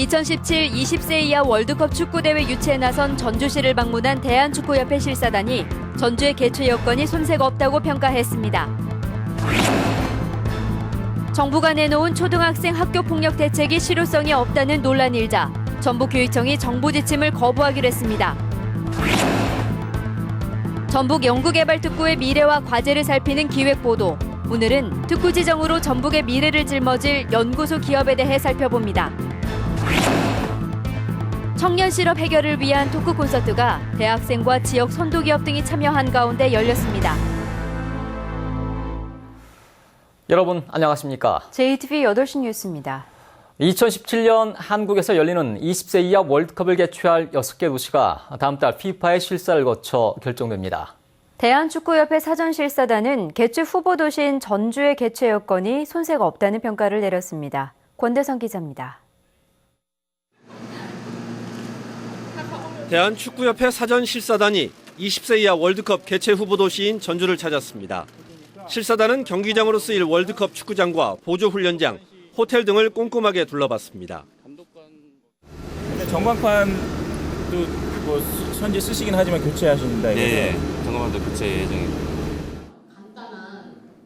2017 20세 이하 월드컵 축구대회 유치에 나선 전주시를 방문한 대한축구협회 실사단이 전주의 개최 여건이 손색 없다고 평가했습니다. 정부가 내놓은 초등학생 학교폭력 대책이 실효성이 없다는 논란이 일자 전북교육청이 정부 지침을 거부하기로 했습니다. 전북 연구개발특구의 미래와 과제를 살피는 기획보도. 오늘은 특구 지정으로 전북의 미래를 짊어질 연구소 기업에 대해 살펴봅니다. 청년 실업 해결을 위한 토크 콘서트가 대학생과 지역 선도기업 등이 참여한 가운데 열렸습니다. 여러분 안녕하십니까? JTBC 8시 뉴스입니다. 2017년 한국에서 열리는 20세 이하 월드컵을 개최할 6개 도시가 다음 달 FIFA의 실사를 거쳐 결정됩니다. 대한축구협회 사전실사단은 개최 후보 도시인 전주의 개최 여건이 손색 없다는 평가를 내렸습니다. 권대성 기자입니다. 대한축구협회 사전실사단이 20세 이하 월드컵 개최 후보 도시인 전주를 찾았습니다. 실사단은 경기장으로 쓰일 월드컵 축구장과 보조훈련장, 호텔 등을 꼼꼼하게 둘러봤습니다. 전광판도 뭐 현재 쓰시긴 하지만 교체하신다 이거죠? 네, 전광판도 교체 예정입니다.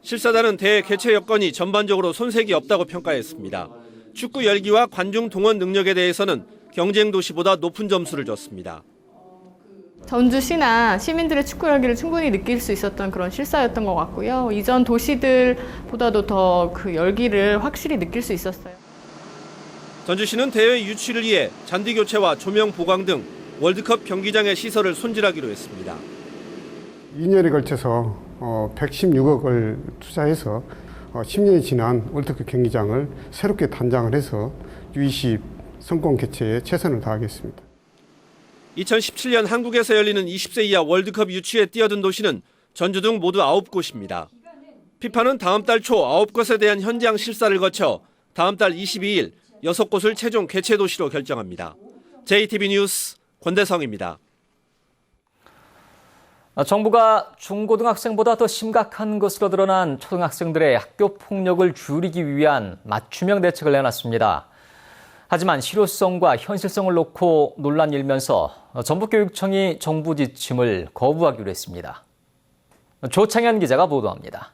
실사단은 대회 개최 여건이 전반적으로 손색이 없다고 평가했습니다. 축구 열기와 관중 동원 능력에 대해서는 경쟁 도시보다 높은 점수를 줬습니다. 전주시나 시민들의 축구 열기를 충분히 느낄 수 있었던 그런 실사였던 것 같고요. 이전 도시들보다도 더 그 열기를 확실히 느낄 수 있었어요. 전주시는 대회 유치를 위해 잔디 교체와 조명 보강 등 월드컵 경기장의 시설을 손질하기로 했습니다. 2년에 걸쳐서 116억을 투자해서 10년이 지난 월드컵 경기장을 새롭게 단장을 해서 U20 성공 개최에 최선을 다하겠습니다. 2017년 한국에서 열리는 20세 이하 월드컵 유치에 뛰어든 도시는 전주 등 모두 9곳입니다. 피파는 다음 달 초 9곳에 대한 현장 실사를 거쳐 다음 달 22일 6곳을 최종 개최 도시로 결정합니다. JTBC 뉴스 권대성입니다. 정부가 중고등학생보다 더 심각한 것으로 드러난 초등학생들의 학교 폭력을 줄이기 위한 맞춤형 대책을 내놨습니다. 하지만 실효성과 현실성을 놓고 논란이 일면서 전북교육청이 정부 지침을 거부하기로 했습니다. 조창현 기자가 보도합니다.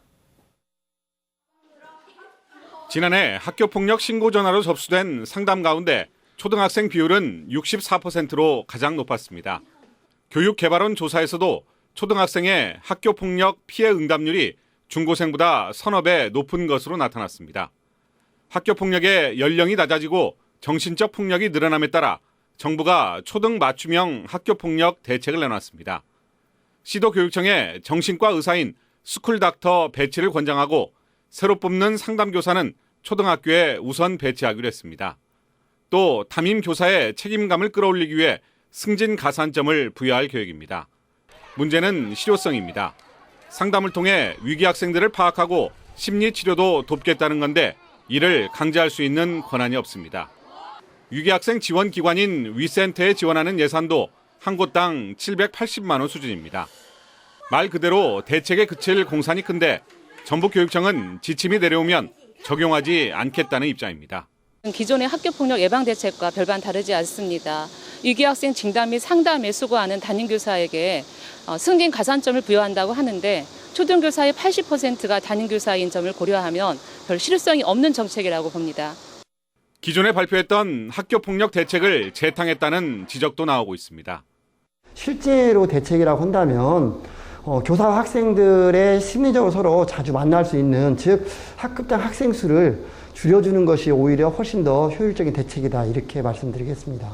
지난해 학교폭력 신고 전화로 접수된 상담 가운데 초등학생 비율은 64%로 가장 높았습니다. 교육개발원 조사에서도 초등학생의 학교폭력 피해 응답률이 중고생보다 서너 배 높은 것으로 나타났습니다. 학교폭력의 연령이 낮아지고 정신적 폭력이 늘어남에 따라 정부가 초등 맞춤형 학교폭력 대책을 내놨습니다. 시도교육청에 정신과 의사인 스쿨닥터 배치를 권장하고 새로 뽑는 상담교사는 초등학교에 우선 배치하기로 했습니다. 또 담임교사의 책임감을 끌어올리기 위해 승진 가산점을 부여할 계획입니다. 문제는 실효성입니다. 상담을 통해 위기 학생들을 파악하고 심리치료도 돕겠다는 건데 이를 강제할 수 있는 권한이 없습니다. 위기학생 지원 기관인 위센터에 지원하는 예산도 한 곳당 780만 원 수준입니다. 말 그대로 대책에 그칠 공산이 큰데 전북교육청은 지침이 내려오면 적용하지 않겠다는 입장입니다. 기존의 학교폭력 예방 대책과 별반 다르지 않습니다. 위기학생 진단 및 상담에 수고하는 담임교사에게 승진 가산점을 부여한다고 하는데 초등교사의 80%가 담임교사인 점을 고려하면 별 실효성이 없는 정책이라고 봅니다. 기존에 발표했던 학교폭력 대책을 재탕했다는 지적도 나오고 있습니다. 실제로 대책이라고 한다면 교사와 학생들의 심리적으로 서로 자주 만날 수 있는, 즉 학급당 학생 수를 줄여주는 것이 오히려 훨씬 더 효율적인 대책이다, 이렇게 말씀드리겠습니다.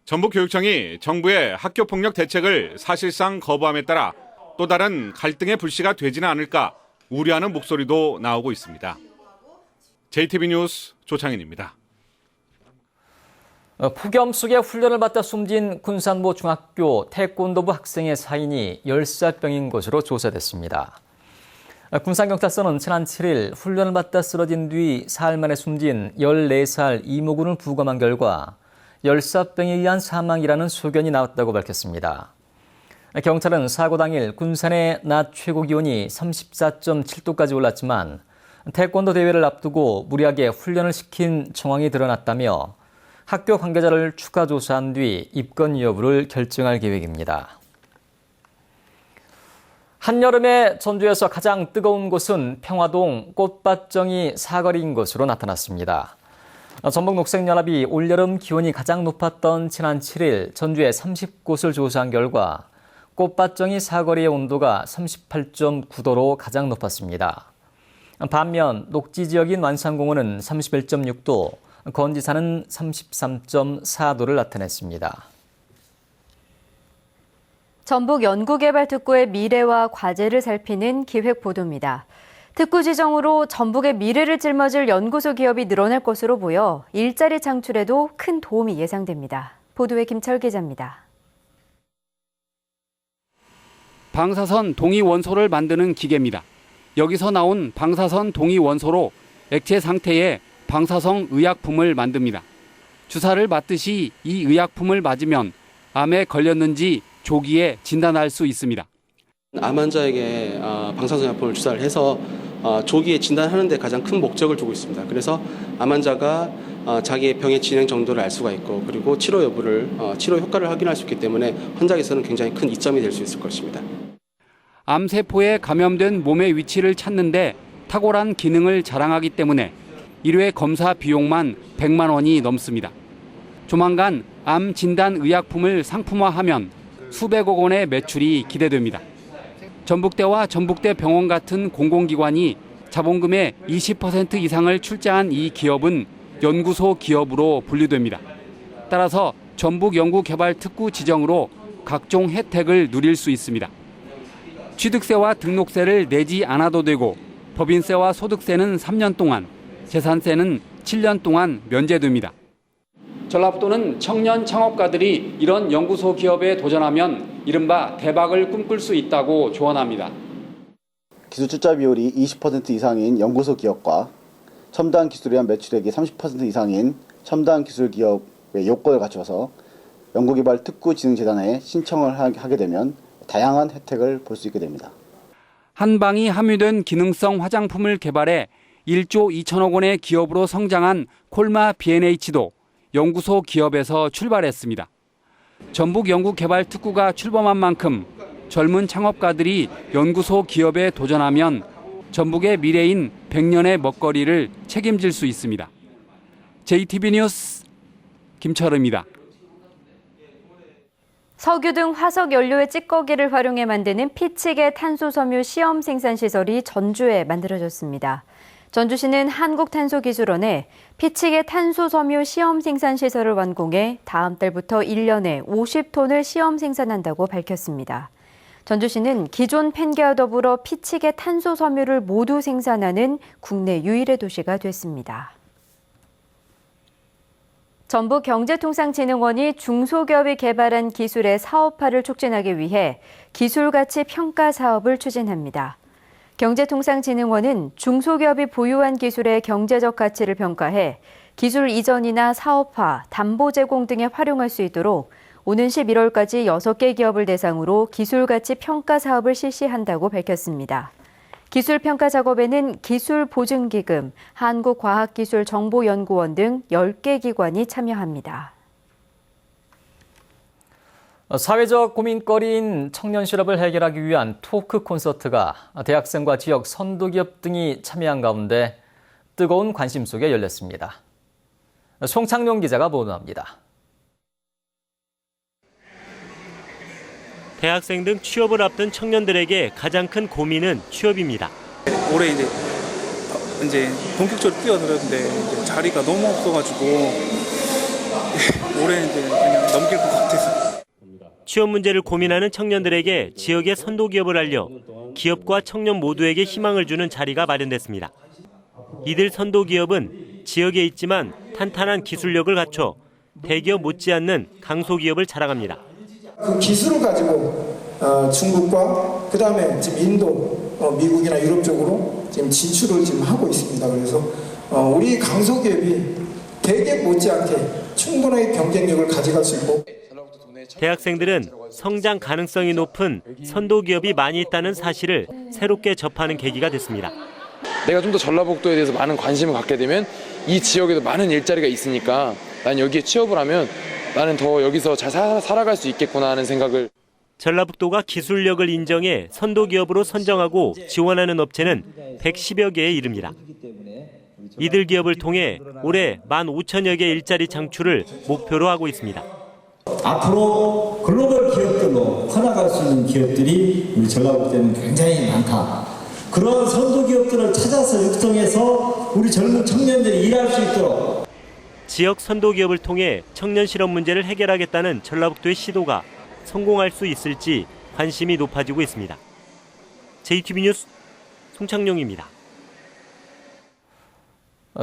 전북교육청이 정부의 학교폭력 대책을 사실상 거부함에 따라 또 다른 갈등의 불씨가 되지는 않을까 우려하는 목소리도 나오고 있습니다. JTBC 뉴스 조창현입니다. 폭염 속에 훈련을 받다 숨진 군산모 중학교 태권도부 학생의 사인이 열사병인 것으로 조사됐습니다. 군산경찰서는 지난 7일 훈련을 받다 쓰러진 뒤 사흘 만에 숨진 14살 이모군을 부검한 결과 열사병에 의한 사망이라는 소견이 나왔다고 밝혔습니다. 경찰은 사고 당일 군산의 낮 최고 기온이 34.7도까지 올랐지만 태권도 대회를 앞두고 무리하게 훈련을 시킨 정황이 드러났다며 학교 관계자를 추가 조사한 뒤 입건 여부를 결정할 계획입니다. 한여름에 전주에서 가장 뜨거운 곳은 평화동 꽃밭정이 사거리인 것으로 나타났습니다. 전북녹색연합이 올여름 기온이 가장 높았던 지난 7일 전주에 30곳을 조사한 결과 꽃밭정이 사거리의 온도가 38.9도로 가장 높았습니다. 반면 녹지 지역인 완산공원은 31.6도, 건지산은 33.4도를 나타냈습니다. 전북연구개발특구의 미래와 과제를 살피는 기획보도입니다. 특구 지정으로 전북의 미래를 짊어질 연구소 기업이 늘어날 것으로 보여 일자리 창출에도 큰 도움이 예상됩니다. 보도에 김철 기자입니다. 방사선 동위 원소를 만드는 기계입니다. 여기서 나온 방사선 동위 원소로 액체 상태의 방사성 의약품을 만듭니다. 주사를 맞듯이 이 의약품을 맞으면 암에 걸렸는지 조기에 진단할 수 있습니다. 암 환자에게 방사선약품을 주사를 해서 조기에 진단하는 데 가장 큰 목적을 두고 있습니다. 그래서 암 환자가 자기의 병의 진행 정도를 알 수가 있고 그리고 치료 여부를 치료 효과를 확인할 수 있기 때문에 환자에게서는 굉장히 큰 이점이 될 수 있을 것입니다. 암세포에 감염된 몸의 위치를 찾는데 탁월한 기능을 자랑하기 때문에 1회 검사 비용만 100만 원이 넘습니다. 조만간 암 진단 의약품을 상품화하면 수백억 원의 매출이 기대됩니다. 전북대와 전북대 병원 같은 공공기관이 자본금의 20% 이상을 출자한 이 기업은 연구소 기업으로 분류됩니다. 따라서 전북연구개발특구 지정으로 각종 혜택을 누릴 수 있습니다. 취득세와 등록세를 내지 않아도 되고 법인세와 소득세는 3년 동안, 재산세는 7년 동안 면제됩니다. 전라북도는 청년 창업가들이 이런 연구소 기업에 도전하면 이른바 대박을 꿈꿀 수 있다고 조언합니다. 기술 출자 비율이 20% 이상인 연구소 기업과 첨단 기술에 대한 매출액이 30% 이상인 첨단 기술 기업의 요건을 갖춰서 연구개발특구진흥재단에 신청을 하게 되면 다양한 혜택을 볼 수 있게 됩니다. 한방이 함유된 기능성 화장품을 개발해 1조 2천억 원의 기업으로 성장한 콜마 B&H도 연구소 기업에서 출발했습니다. 전북연구개발특구가 출범한 만큼 젊은 창업가들이 연구소 기업에 도전하면 전북의 미래인 100년의 먹거리를 책임질 수 있습니다. JTB 뉴스 김철우입니다. 석유 등 화석 연료의 찌꺼기를 활용해 만드는 피치개 탄소섬유 시험 생산 시설이 전주에 만들어졌습니다. 전주시는 한국탄소기술원에 피치개 탄소섬유 시험 생산 시설을 완공해 다음 달부터 1년에 50톤을 시험 생산한다고 밝혔습니다. 전주시는 기존 펜게와 더불어 피치개 탄소섬유를 모두 생산하는 국내 유일의 도시가 됐습니다. 전북경제통상진흥원이 중소기업이 개발한 기술의 사업화를 촉진하기 위해 기술가치 평가 사업을 추진합니다. 경제통상진흥원은 중소기업이 보유한 기술의 경제적 가치를 평가해 기술 이전이나 사업화, 담보 제공 등에 활용할 수 있도록 오는 11월까지 6개 기업을 대상으로 기술가치 평가 사업을 실시한다고 밝혔습니다. 기술평가 작업에는 기술보증기금, 한국과학기술정보연구원 등 10개 기관이 참여합니다. 사회적 고민거리인 청년 실업을 해결하기 위한 토크 콘서트가 대학생과 지역 선도기업 등이 참여한 가운데 뜨거운 관심 속에 열렸습니다. 송창룡 기자가 보도합니다. 대학생 등 취업을 앞둔 청년들에게 가장 큰 고민은 취업입니다. 올해 이제 본격적으로 뛰어들었는데 자리가 너무 없어가지고 올해 이제 그냥 넘길 것 같아서. 취업 문제를 고민하는 청년들에게 지역의 선도기업을 알려 기업과 청년 모두에게 희망을 주는 자리가 마련됐습니다. 이들 선도기업은 지역에 있지만 탄탄한 기술력을 갖춰 대기업 못지않는 강소기업을 자랑합니다. 그 기술을 가지고 중국과 그다음에 지금 인도, 미국이나 유럽 쪽으로 지금 진출을 지금 하고 있습니다. 그래서 우리 강소기업이 대기업 못지않게 충분하게 경쟁력을 가져갈 수 있고 대학생들은 성장 가능성이 높은 선도기업이 많이 있다는 사실을 새롭게 접하는 계기가 됐습니다. 내가 좀 더 전라북도에 대해서 많은 관심을 갖게 되면 이 지역에도 많은 일자리가 있으니까 난 여기에 취업을 하면 나는 더 여기서 잘 살아갈 수 있겠구나 하는 생각을. 전라북도가 기술력을 인정해 선도기업으로 선정하고 지원하는 업체는 110여 개에 이릅니다. 이들 기업을 통해 올해 15,000여 개 일자리 창출을 목표로 하고 있습니다. 앞으로 글로벌 기업들로 커나갈 수 있는 기업들이 우리 전라북도에는 굉장히 많다. 그런 선도 기업들을 찾아서 육성해서 우리 젊은 청년들이 일할 수 있도록. 지역 선도 기업을 통해 청년 실업 문제를 해결하겠다는 전라북도의 시도가 성공할 수 있을지 관심이 높아지고 있습니다. JTB 뉴스 송창용입니다.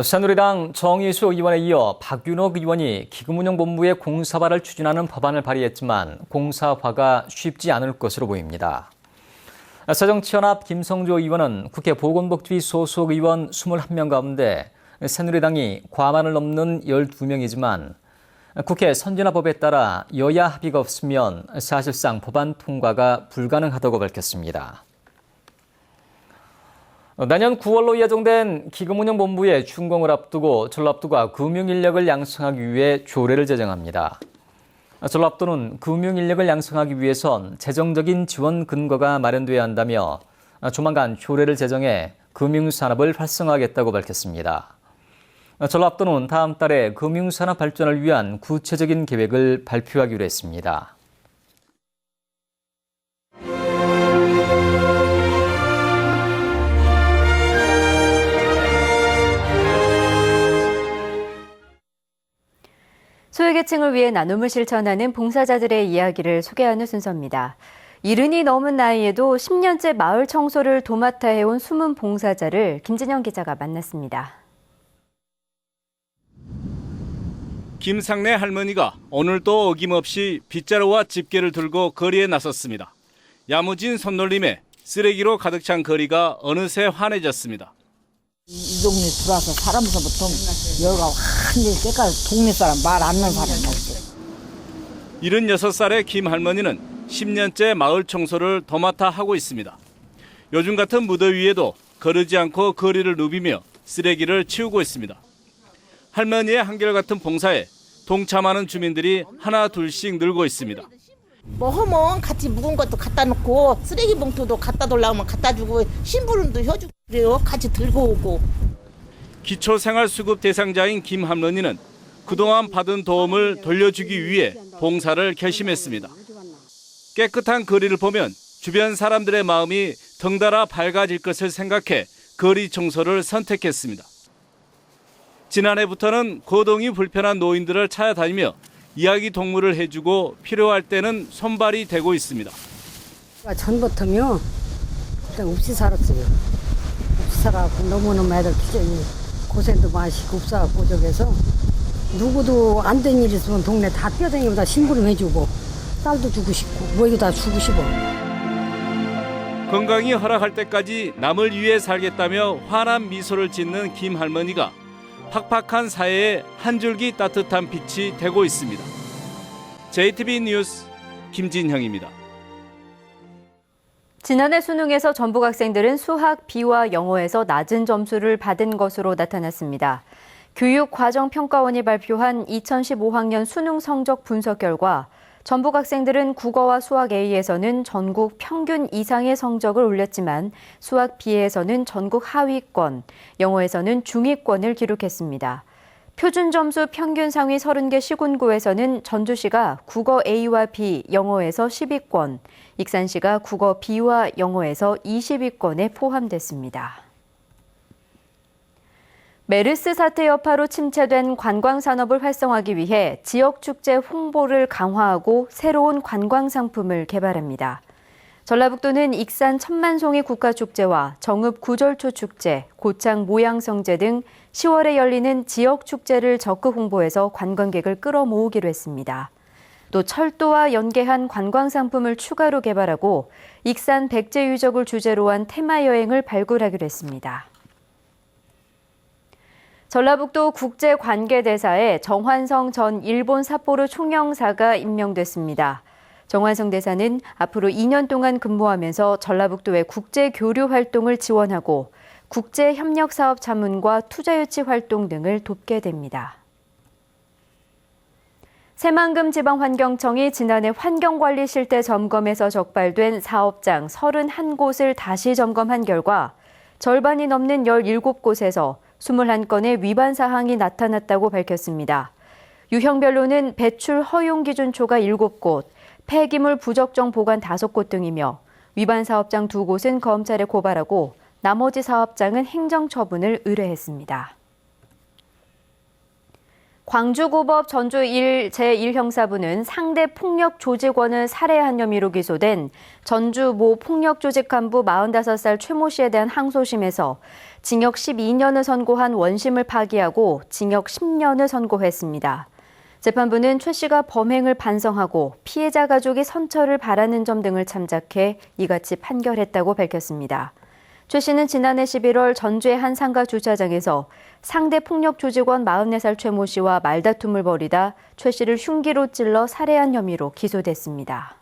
새누리당 정의수 의원에 이어 박윤옥 의원이 기금운용본부의 공사화를 추진하는 법안을 발의했지만 공사화가 쉽지 않을 것으로 보입니다. 새정치연합 김성조 의원은 국회 보건복지위 소속 의원 21명 가운데 새누리당이 과반을 넘는 12명이지만 국회 선진화법에 따라 여야 합의가 없으면 사실상 법안 통과가 불가능하다고 밝혔습니다. 내년 9월로 예정된 기금운용본부의 준공을 앞두고 전라북도가 금융인력을 양성하기 위해 조례를 제정합니다. 전라북도는 금융인력을 양성하기 위해선 재정적인 지원 근거가 마련돼야 한다며 조만간 조례를 제정해 금융산업을 활성화하겠다고 밝혔습니다. 전라북도는 다음 달에 금융산업 발전을 위한 구체적인 계획을 발표하기로 했습니다. 소외계층을 위해 나눔을 실천하는 봉사자들의 이야기를 소개하는 순서입니다. 70이 넘은 나이에도 10년째 마을 청소를 도맡아 해온 숨은 봉사자를 김진영 기자가 만났습니다. 김상래 할머니가 오늘도 어김없이 빗자루와 집게를 들고 거리에 나섰습니다. 야무진 손놀림에 쓰레기로 가득 찬 거리가 어느새 환해졌습니다. 이 동네 들어와서 살아면서부터 여기가 완전히 깨끗하고 동네 사람 말 안 하는 사람이 없어요. 76살의 김 할머니는 10년째 마을 청소를 도맡아 하고 있습니다. 요즘 같은 무더위에도 거르지 않고 거리를 누비며 쓰레기를 치우고 있습니다. 할머니의 한결같은 봉사에 동참하는 주민들이 하나 둘씩 늘고 있습니다. 뭐 하면 같이 묵은 것도 갖다 놓고 쓰레기 봉투도 갖다 달라면 갖다 주고 심부름도 해주고 그래요. 같이 들고 오고. 기초생활수급 대상자인 김 할머니는 그동안 받은 도움을 돌려주기 위해 봉사를 결심했습니다. 깨끗한 거리를 보면 주변 사람들의 마음이 덩달아 밝아질 것을 생각해 거리 청소를 선택했습니다. 지난해부터는 거동이 불편한 노인들을 찾아다니며 이야기 동무를 해주고 필요할 때는 손발이 되고 있습니다. 전부터면 그냥 없이 살았어요. 없이 살아갖고 너무너무 애들 고생도 많으시고 없어갖고 저기서 누구도 안 된 일 있으면 동네 다 뛰어다니면서 심부름 해주고 쌀도 주고 싶고 뭐이도 다 주고 싶어. 건강이 허락할 때까지 남을 위해 살겠다며 환한 미소를 짓는 김 할머니가 팍팍한 사회에 한 줄기 따뜻한 빛이 되고 있습니다. JTB 뉴스 김진형입니다. 지난해 수능에서 전북 학생들은 수학, 비와 영어에서 낮은 점수를 받은 것으로 나타났습니다. 교육과정평가원이 발표한 2015학년 수능 성적 분석 결과 전북 학생들은 국어와 수학 A에서는 전국 평균 이상의 성적을 올렸지만 수학 B에서는 전국 하위권, 영어에서는 중위권을 기록했습니다. 표준 점수 평균 상위 30개 시군구에서는 전주시가 국어 A와 B, 영어에서 10위권, 익산시가 국어 B와 영어에서 20위권에 포함됐습니다. 메르스 사태 여파로 침체된 관광산업을 활성화하기 위해 지역축제 홍보를 강화하고 새로운 관광상품을 개발합니다. 전라북도는 익산 천만송이 국가축제와 정읍 구절초 축제, 고창 모양성제 등 10월에 열리는 지역축제를 적극 홍보해서 관광객을 끌어모으기로 했습니다. 또 철도와 연계한 관광상품을 추가로 개발하고 익산 백제 유적을 주제로 한 테마여행을 발굴하기로 했습니다. 전라북도 국제관계대사에 정환성 전 일본 삿포로 총영사가 임명됐습니다. 정환성 대사는 앞으로 2년 동안 근무하면서 전라북도의 국제교류 활동을 지원하고 국제협력사업 자문과 투자유치 활동 등을 돕게 됩니다. 새만금지방환경청이 지난해 환경관리 실태 점검에서 적발된 사업장 31곳을 다시 점검한 결과 절반이 넘는 17곳에서 21건의 위반 사항이 나타났다고 밝혔습니다. 유형별로는 배출 허용 기준초가 7곳, 폐기물 부적정 보관 5곳 등이며 위반 사업장 2곳은 검찰에 고발하고 나머지 사업장은 행정처분을 의뢰했습니다. 광주고법 전주 1 제1형사부는 상대 폭력 조직원을 살해한 혐의로 기소된 전주 모 폭력조직 간부 45살 최모 씨에 대한 항소심에서 징역 12년을 선고한 원심을 파기하고 징역 10년을 선고했습니다. 재판부는 최 씨가 범행을 반성하고 피해자 가족이 선처를 바라는 점 등을 참작해 이같이 판결했다고 밝혔습니다. 최 씨는 지난해 11월 전주의 한 상가 주차장에서 상대 폭력 조직원 44살 최모 씨와 말다툼을 벌이다 최 씨를 흉기로 찔러 살해한 혐의로 기소됐습니다.